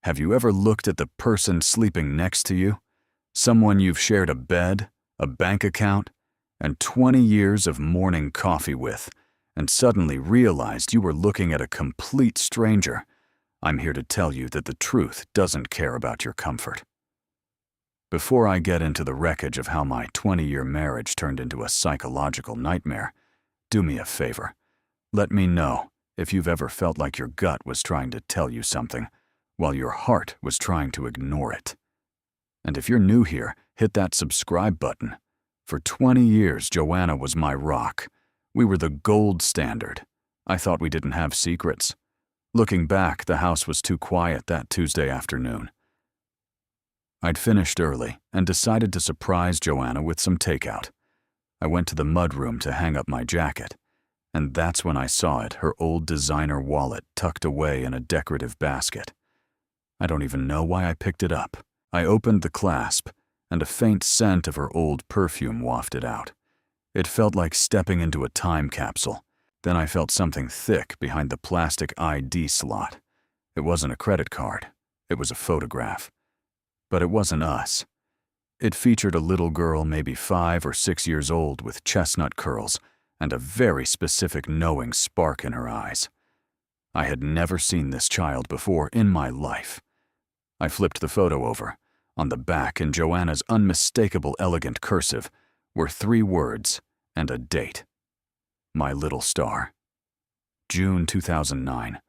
Have you ever looked at the person sleeping next to you? Someone you've shared a bed, a bank account, and 20 years of morning coffee with, and suddenly realized you were looking at a complete stranger? I'm here to tell you that the truth doesn't care about your comfort. Before I get into the wreckage of how my 20-year marriage turned into a psychological nightmare, do me a favor. Let me know if you've ever felt like your gut was trying to tell you something, while your heart was trying to ignore it. And if you're new here, hit that subscribe button. For 20 years, Joanna was my rock. We were the gold standard. I thought we didn't have secrets. Looking back, the house was too quiet that Tuesday afternoon. I'd finished early and decided to surprise Joanna with some takeout. I went to the mudroom to hang up my jacket, and that's when I saw it, her old designer wallet tucked away in a decorative basket. I don't even know why I picked it up. I opened the clasp, and a faint scent of her old perfume wafted out. It felt like stepping into a time capsule. Then I felt something thick behind the plastic ID slot. It wasn't a credit card. It was a photograph. But it wasn't us. It featured a little girl, maybe 5 or 6 years old, with chestnut curls and a very specific knowing spark in her eyes. I had never seen this child before in my life. I flipped the photo over. On the back, in Joanna's unmistakable elegant cursive, were 3 words and a date. My little star. June 2009.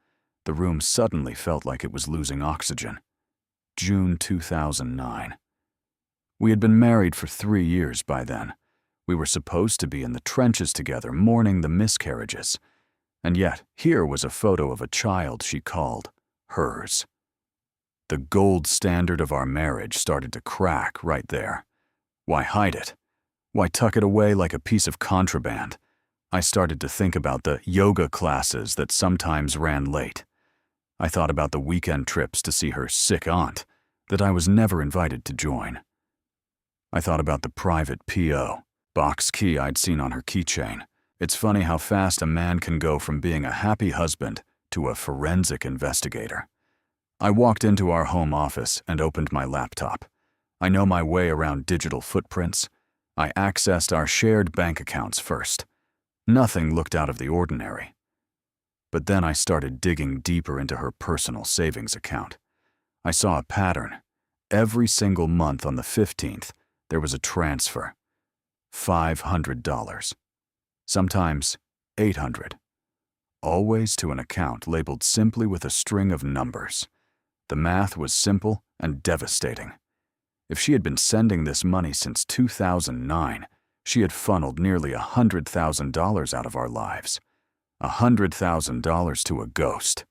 The room suddenly felt like it was losing oxygen. June 2009. We had been married for 3 years by then. We were supposed to be in the trenches together, mourning the miscarriages. And yet, here was a photo of a child she called hers. The gold standard of our marriage started to crack right there. Why hide it? Why tuck it away like a piece of contraband? I started to think about the yoga classes that sometimes ran late. I thought about the weekend trips to see her sick aunt that I was never invited to join. I thought about the private P.O. box key I'd seen on her keychain. It's funny how fast a man can go from being a happy husband to a forensic investigator. I walked into our home office and opened my laptop. I know my way around digital footprints. I accessed our shared bank accounts first. Nothing looked out of the ordinary. But then I started digging deeper into her personal savings account. I saw a pattern. Every single month on the 15th, there was a transfer. $500. Sometimes $800. Always to an account labeled simply with a string of numbers. The math was simple and devastating. If she had been sending this money since 2009, she had funneled nearly $100,000 out of our lives. $100,000 to a ghost.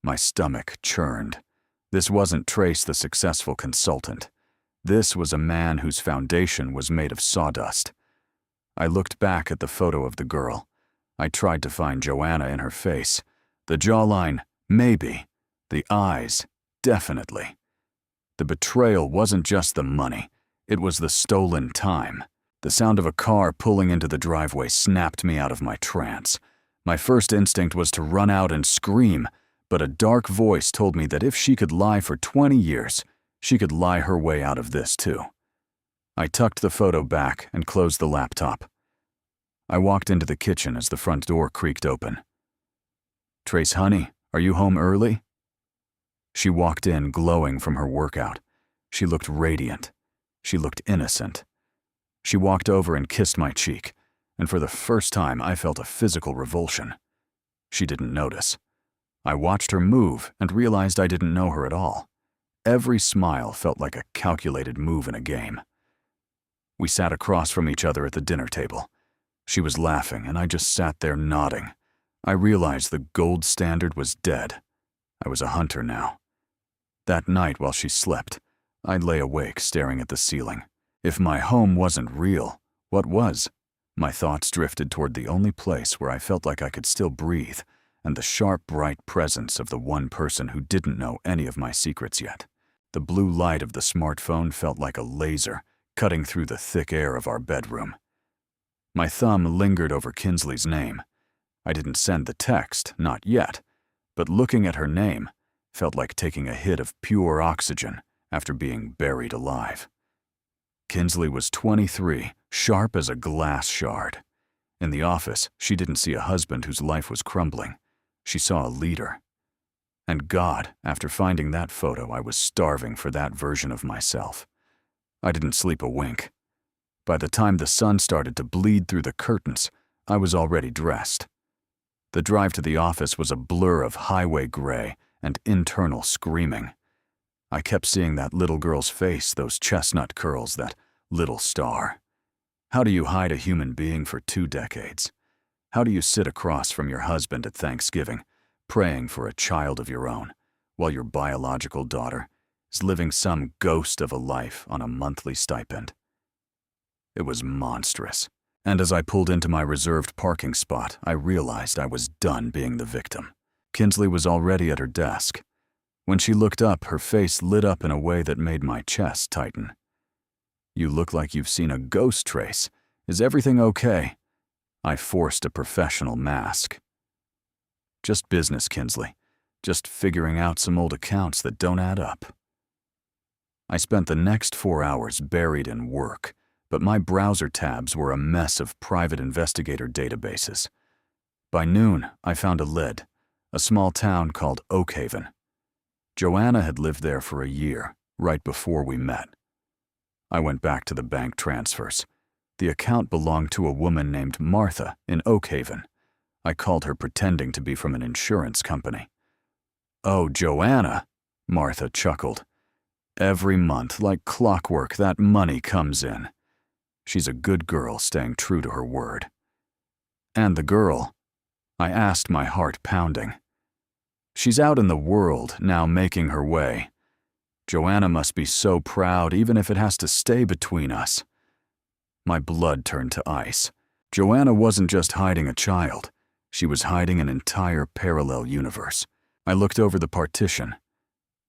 My stomach churned. This wasn't Trace, the successful consultant. This was a man whose foundation was made of sawdust. I looked back at the photo of the girl. I tried to find Joanna in her face. The jawline, maybe. The eyes, definitely. The betrayal wasn't just the money. It was the stolen time. The sound of a car pulling into the driveway snapped me out of my trance. My first instinct was to run out and scream, but a dark voice told me that if she could lie for 20 years, she could lie her way out of this too. I tucked the photo back and closed the laptop. I walked into the kitchen as the front door creaked open. "Trace, honey, are you home early?" She walked in, glowing from her workout. She looked radiant. She looked innocent. She walked over and kissed my cheek, and for the first time I felt a physical revulsion. She didn't notice. I watched her move and realized I didn't know her at all. Every smile felt like a calculated move in a game. We sat across from each other at the dinner table. She was laughing, and I just sat there nodding. I realized the gold standard was dead. I was a hunter now. That night while she slept, I lay awake staring at the ceiling. If my home wasn't real, what was? My thoughts drifted toward the only place where I felt like I could still breathe, and the sharp, bright presence of the one person who didn't know any of my secrets yet. The blue light of the smartphone felt like a laser, cutting through the thick air of our bedroom. My thumb lingered over Kinsley's name. I didn't send the text, not yet, but looking at her name, felt like taking a hit of pure oxygen after being buried alive. Kinsley was 23, sharp as a glass shard. In the office, she didn't see a husband whose life was crumbling. She saw a leader. And God, after finding that photo, I was starving for that version of myself. I didn't sleep a wink. By the time the sun started to bleed through the curtains, I was already dressed. The drive to the office was a blur of highway gray and internal screaming. I kept seeing that little girl's face, those chestnut curls, that little star. How do you hide a human being for 2 decades? How do you sit across from your husband at Thanksgiving, praying for a child of your own, while your biological daughter is living some ghost of a life on a monthly stipend? It was monstrous. And as I pulled into my reserved parking spot, I realized I was done being the victim. Kinsley was already at her desk. When she looked up, her face lit up in a way that made my chest tighten. "You look like you've seen a ghost, Trace. Is everything okay?" I forced a professional mask. "Just business, Kinsley. Just figuring out some old accounts that don't add up." I spent the next 4 hours buried in work, but my browser tabs were a mess of private investigator databases. By noon, I found a lid, a small town called Oakhaven. Joanna had lived there for a year, right before we met. I went back to the bank transfers. The account belonged to a woman named Martha in Oakhaven. I called her pretending to be from an insurance company. "Oh, Joanna," Martha chuckled. "Every month, like clockwork, that money comes in." She's a good girl, staying true to her word. "And the girl?" I asked, my heart pounding. "She's out in the world, now making her way. Joanna must be so proud, even if it has to stay between us." My blood turned to ice. Joanna wasn't just hiding a child. She was hiding an entire parallel universe. I looked over the partition.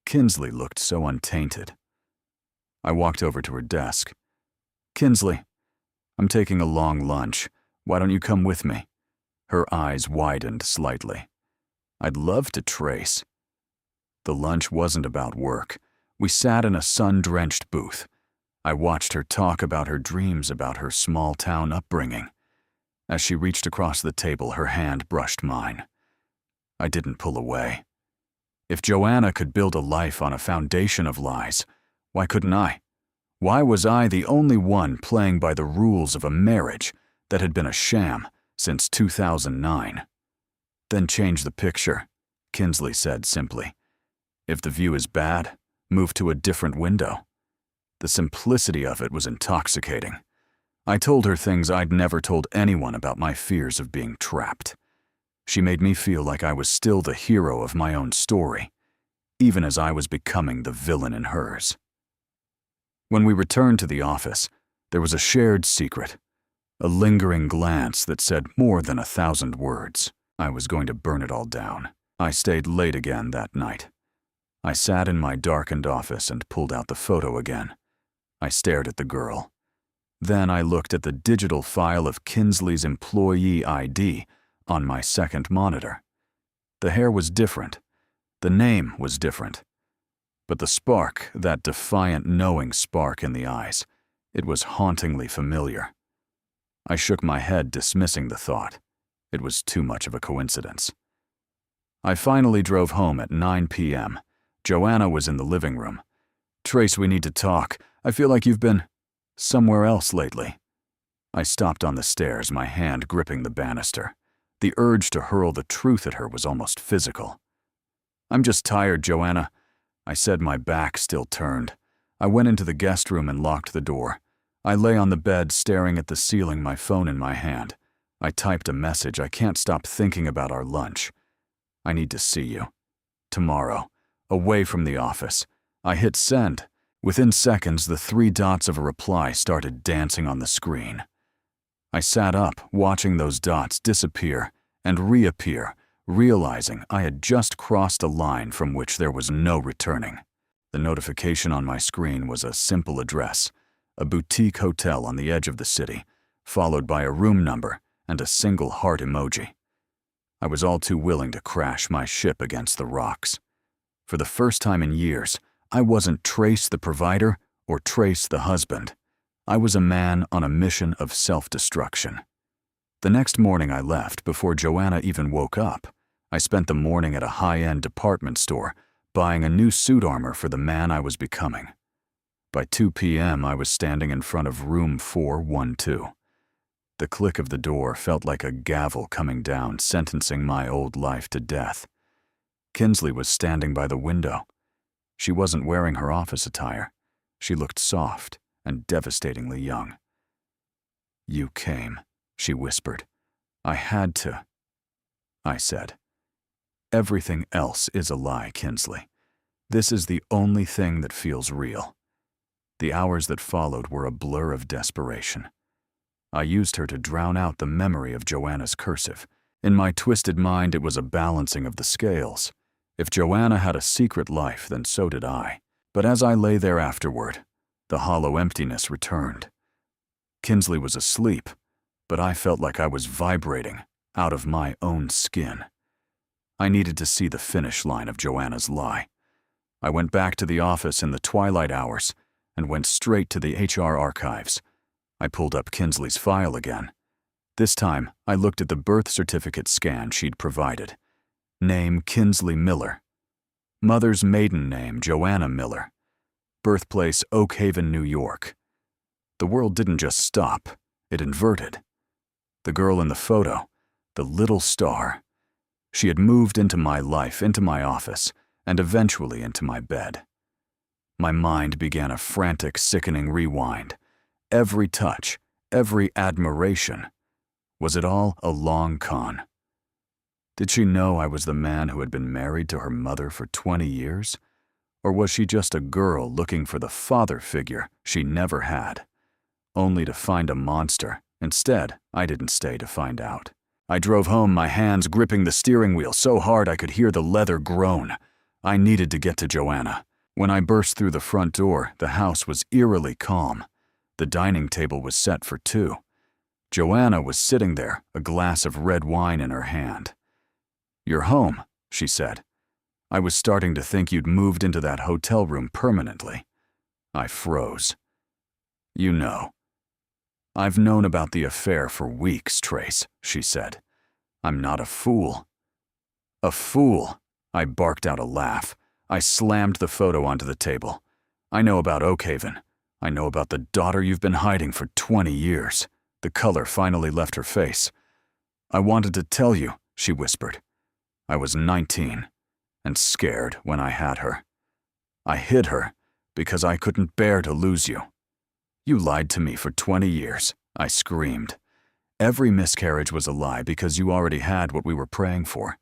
Kinsley looked so untainted. I walked over to her desk. "Kinsley, I'm taking a long lunch. Why don't you come with me?" Her eyes widened slightly. "I'd love to, Trace." The lunch wasn't about work. We sat in a sun-drenched booth. I watched her talk about her dreams, about her small-town upbringing. As she reached across the table, her hand brushed mine. I didn't pull away. If Joanna could build a life on a foundation of lies, why couldn't I? Why was I the only one playing by the rules of a marriage that had been a sham since 2009? "Then change the picture," Kinsley said simply. "If the view is bad, move to a different window." The simplicity of it was intoxicating. I told her things I'd never told anyone about my fears of being trapped. She made me feel like I was still the hero of my own story, even as I was becoming the villain in hers. When we returned to the office, there was a shared secret, a lingering glance that said more than 1,000 words. I was going to burn it all down. I stayed late again that night. I sat in my darkened office and pulled out the photo again. I stared at the girl. Then I looked at the digital file of Kinsley's employee ID on my second monitor. The hair was different. The name was different. But the spark, that defiant, knowing spark in the eyes, it was hauntingly familiar. I shook my head, dismissing the thought. It was too much of a coincidence. I finally drove home at 9 p.m. Joanna was in the living room. "Trace, we need to talk. I feel like you've been somewhere else lately." I stopped on the stairs, my hand gripping the banister. The urge to hurl the truth at her was almost physical. "I'm just tired, Joanna," I said, my back still turned. I went into the guest room and locked the door. I lay on the bed, staring at the ceiling, my phone in my hand. I typed a message. "I can't stop thinking about our lunch. I need to see you. Tomorrow. Away from the office." I hit send. Within seconds, the 3 dots of a reply started dancing on the screen. I sat up, watching those dots disappear and reappear, realizing I had just crossed a line from which there was no returning. The notification on my screen was a simple address, a boutique hotel on the edge of the city, followed by a room number and a single heart emoji. I was all too willing to crash my ship against the rocks. For the first time in years, I wasn't Trace the provider or Trace the husband. I was a man on a mission of self-destruction. The next morning I left before Joanna even woke up. I spent the morning at a high-end department store, buying a new suit armor for the man I was becoming. By 2 p.m., I was standing in front of room 412. The click of the door felt like a gavel coming down, sentencing my old life to death. Kinsley was standing by the window. She wasn't wearing her office attire. She looked soft and devastatingly young. "You came," she whispered. "I had to." I said, "Everything else is a lie, Kinsley. This is the only thing that feels real." The hours that followed were a blur of desperation. I used her to drown out the memory of Joanna's cursive. In my twisted mind, it was a balancing of the scales. If Joanna had a secret life, then so did I. But as I lay there afterward, the hollow emptiness returned. Kinsley was asleep, but I felt like I was vibrating out of my own skin. I needed to see the finish line of Joanna's lie. I went back to the office in the twilight hours and went straight to the HR archives. I pulled up Kinsley's file again. This time, I looked at the birth certificate scan she'd provided. Name Kinsley Miller. Mother's maiden name Joanna Miller. Birthplace Oak Haven, New York. The world didn't just stop, it inverted. The girl in the photo, the little star. She had moved into my life, into my office, and eventually into my bed. My mind began a frantic, sickening rewind. Every touch, every admiration. Was it all a long con? Did she know I was the man who had been married to her mother for 20 years? Or was she just a girl looking for the father figure she never had? Only to find a monster. Instead, I didn't stay to find out. I drove home, my hands gripping the steering wheel so hard I could hear the leather groan. I needed to get to Joanna. When I burst through the front door, the house was eerily calm. The dining table was set for 2. Joanna was sitting there, a glass of red wine in her hand. "You're home," she said. "I was starting to think you'd moved into that hotel room permanently." I froze. "You know." "I've known about the affair for weeks, Trace," she said. "I'm not a fool." "A fool?" I barked out a laugh. I slammed the photo onto the table. "I know about Oak Haven. I know about the daughter you've been hiding for 20 years. The color finally left her face. "I wanted to tell you," she whispered. "I was 19 and scared when I had her. I hid her because I couldn't bear to lose you." "You lied to me for 20 years, I screamed. "Every miscarriage was a lie because you already had what we were praying for.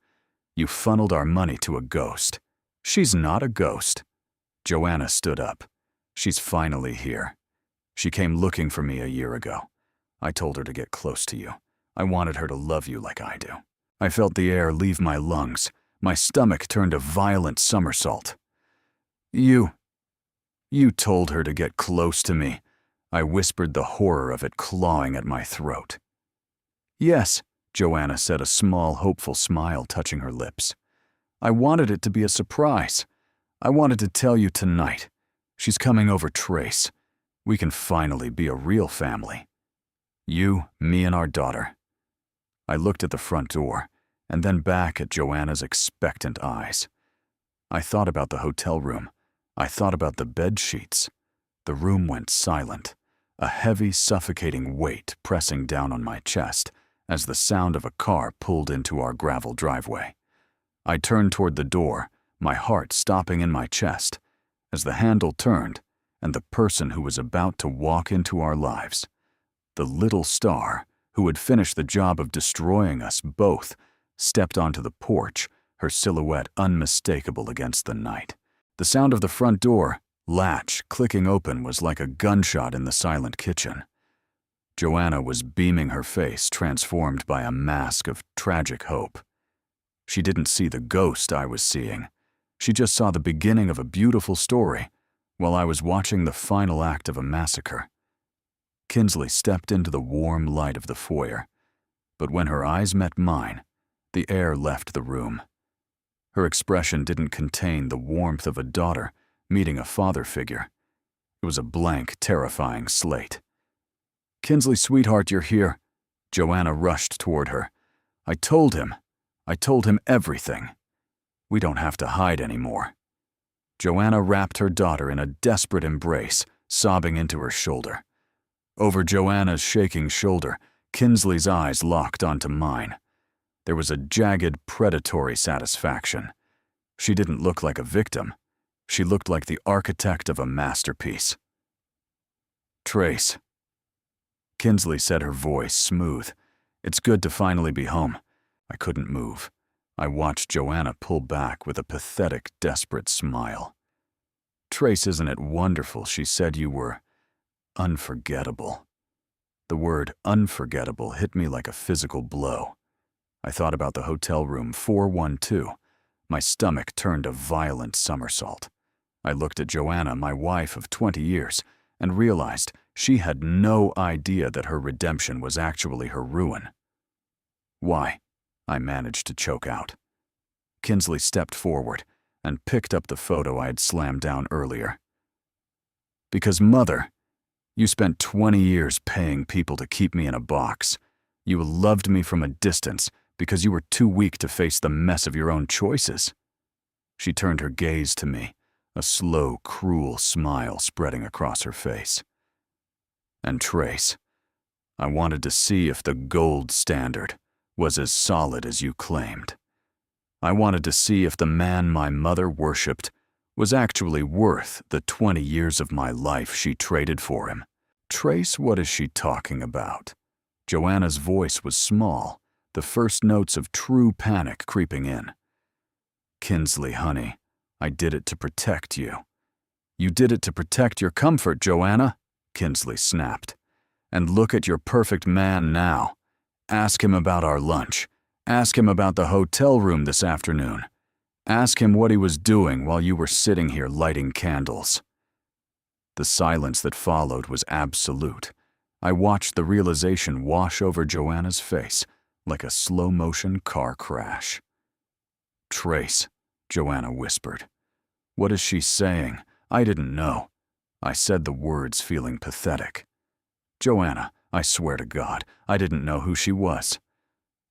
You funneled our money to a ghost." "She's not a ghost." Joanna stood up. "She's finally here. She came looking for me a year ago. I told her to get close to you. I wanted her to love you like I do." I felt the air leave my lungs. My stomach turned a violent somersault. You told her to get close to me," I whispered, the horror of it clawing at my throat. "Yes," Joanna said, a small, hopeful smile touching her lips. "I wanted it to be a surprise. I wanted to tell you tonight. She's coming over, Trace. We can finally be a real family. You, me, and our daughter." I looked at the front door, and then back at Joanna's expectant eyes. I thought about the hotel room. I thought about the bed sheets. The room went silent, a heavy, suffocating weight pressing down on my chest as the sound of a car pulled into our gravel driveway. I turned toward the door, my heart stopping in my chest, as the handle turned and the person who was about to walk into our lives, the little star who had finished the job of destroying us both, stepped onto the porch, her silhouette unmistakable against the night. The sound of the front door, latch clicking open, was like a gunshot in the silent kitchen. Joanna was beaming her face, transformed by a mask of tragic hope. She didn't see the ghost I was seeing. She just saw the beginning of a beautiful story, while I was watching the final act of a massacre. Kinsley stepped into the warm light of the foyer, but when her eyes met mine, the air left the room. Her expression didn't contain the warmth of a daughter meeting a father figure. It was a blank, terrifying slate. "Kinsley, sweetheart, you're here." Joanna rushed toward her. I told him everything. We don't have to hide anymore." Joanna wrapped her daughter in a desperate embrace, sobbing into her shoulder. Over Joanna's shaking shoulder, Kinsley's eyes locked onto mine. There was a jagged, predatory satisfaction. She didn't look like a victim. She looked like the architect of a masterpiece. "Trace." Kinsley said, her voice smooth. "It's good to finally be home." I couldn't move. I watched Joanna pull back with a pathetic, desperate smile. "Trace, isn't it wonderful?" She said. "You were unforgettable." The word unforgettable hit me like a physical blow. I thought about the hotel room 412. My stomach turned a violent somersault. I looked at Joanna, my wife of 20 years, and realized she had no idea that her redemption was actually her ruin. "Why?" I managed to choke out. Kinsley stepped forward and picked up the photo I had slammed down earlier. "Because, Mother, you spent 20 years paying people to keep me in a box. You loved me from a distance because you were too weak to face the mess of your own choices." She turned her gaze to me, a slow, cruel smile spreading across her face. "And Trace, I wanted to see if the gold standard was as solid as you claimed. I wanted to see if the man my mother worshipped was actually worth the 20 years of my life she traded for him." "Trace, what is she talking about?" Joanna's voice was small, the first notes of true panic creeping in. "Kinsley, honey, I did it to protect you." "You did it to protect your comfort, Joanna," Kinsley snapped. "And look at your perfect man now. Ask him about our lunch. Ask him about the hotel room this afternoon. Ask him what he was doing while you were sitting here lighting candles." The silence that followed was absolute. I watched the realization wash over Joanna's face like a slow-motion car crash. "Trace," Joanna whispered. "What is she saying? I didn't know." I said the words feeling pathetic. "Joanna, I swear to God, I didn't know who she was.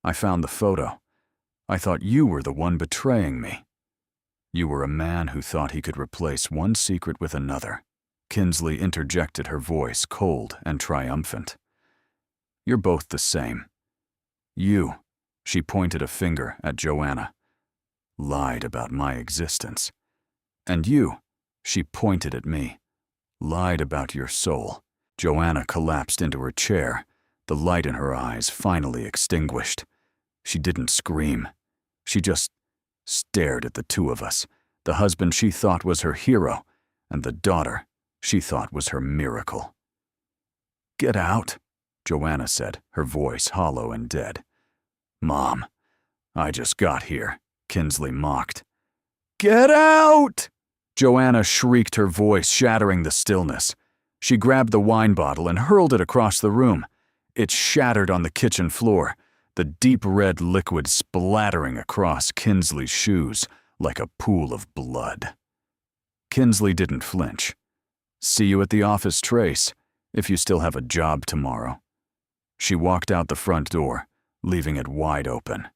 I found the photo. I thought you were the one betraying me." "You were a man who thought he could replace one secret with another." Kinsley interjected, her voice cold and triumphant. "You're both the same. You," she pointed a finger at Joanna, "lied about my existence. And you," she pointed at me, "lied about your soul." Joanna collapsed into her chair, the light in her eyes finally extinguished. She didn't scream. She just stared at the two of us, the husband she thought was her hero, and the daughter she thought was her miracle. "Get out," Joanna said, her voice hollow and dead. "Mom, I just got here," Kinsley mocked. "Get out!" Joanna shrieked, her voice shattering the stillness. She grabbed the wine bottle and hurled it across the room. It shattered on the kitchen floor, the deep red liquid splattering across Kinsley's shoes like a pool of blood. Kinsley didn't flinch. "See you at the office, Trace, if you still have a job tomorrow." She walked out the front door, leaving it wide open.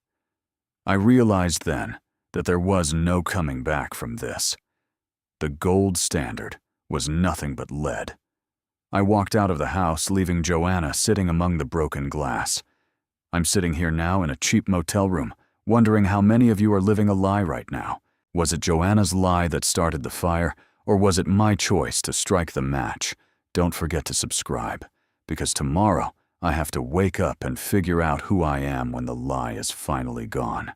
I realized then that there was no coming back from this. The gold standard was nothing but lead. I walked out of the house, leaving Joanna sitting among the broken glass. I'm sitting here now in a cheap motel room, wondering how many of you are living a lie right now. Was it Joanna's lie that started the fire, or was it my choice to strike the match? Don't forget to subscribe, because tomorrow I have to wake up and figure out who I am when the lie is finally gone.